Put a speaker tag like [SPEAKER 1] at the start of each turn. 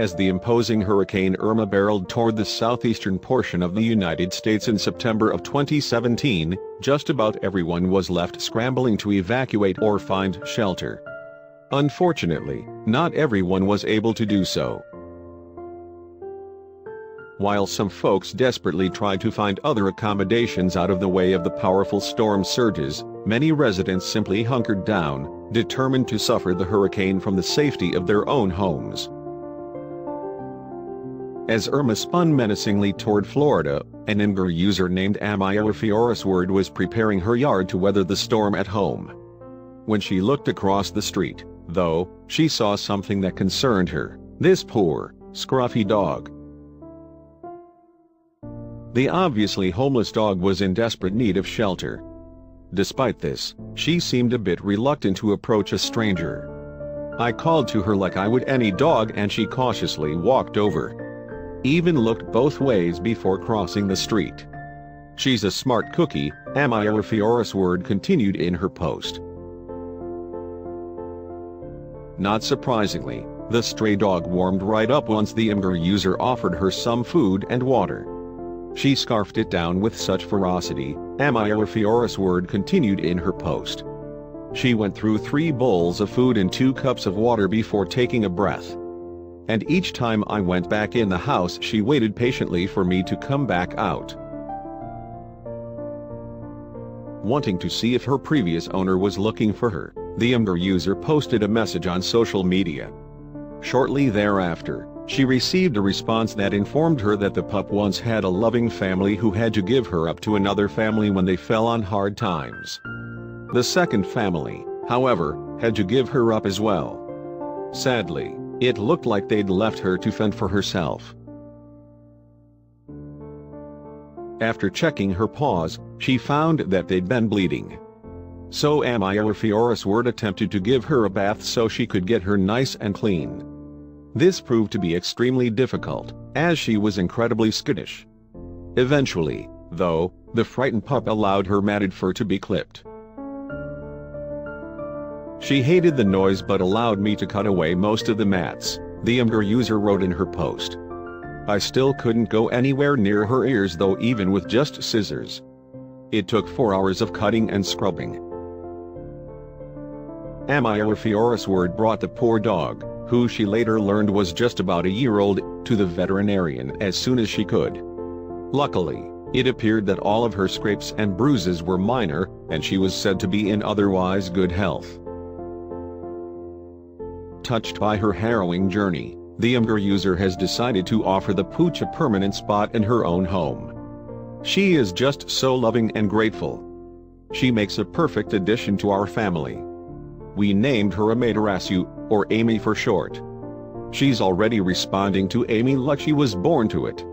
[SPEAKER 1] As the imposing Hurricane Irma barreled toward the southeastern portion of the United States in September of 2017, just about everyone was left scrambling to evacuate or find shelter. Unfortunately, not everyone was able to do so. While some folks desperately tried to find other accommodations out of the way of the powerful storm surges, many residents simply hunkered down, determined to suffer the hurricane from the safety of their own homes. As Irma spun menacingly toward Florida, an Imgur user named Irma was preparing her yard to weather the storm at home. When she looked across the street, though, she saw something that concerned her: this poor, scruffy dog. The obviously homeless dog was in desperate need of shelter. Despite this, she seemed a bit reluctant to approach a stranger. I called to her like I would any dog, and she cautiously walked over. Even looked both ways before crossing the street. "She's a smart cookie," Irma continued in her post. Not surprisingly, the stray dog warmed right up once the Imgur user offered her some food and water. She scarfed it down with such ferocity, Irma continued in her post. She went through 3 bowls of food and 2 cups of water before taking a breath. And each time I went back in the house, she waited patiently for me to come back out. Wanting to see if her previous owner was looking for her, the Imgur user posted a message on social media. Shortly thereafter, she received a response that informed her that the pup once had a loving family who had to give her up to another family when they fell on hard times. The second family, however, had to give her up as well. Sadly, it looked like they'd left her to fend for herself. After checking her paws, she found that they'd been bleeding. So Irma attempted to give her a bath so she could get her nice and clean. This proved to be extremely difficult, as she was incredibly skittish. Eventually, though, the frightened pup allowed her matted fur to be clipped. "She hated the noise but allowed me to cut away most of the mats," the Imgur user wrote in her post. "I still couldn't go anywhere near her ears though, even with just scissors. It took 4 hours of cutting and scrubbing." Irma brought the poor dog, who she later learned was just about a year old, to the veterinarian as soon as she could. Luckily, it appeared that all of her scrapes and bruises were minor, and she was said to be in otherwise good health. Touched by her harrowing journey, the Imgur user has decided to offer the pooch a permanent spot in her own home. She is just so loving and grateful. She makes a perfect addition to our family. We named her Amaterasu, or Amy for short. She's already responding to Amy like she was born to it.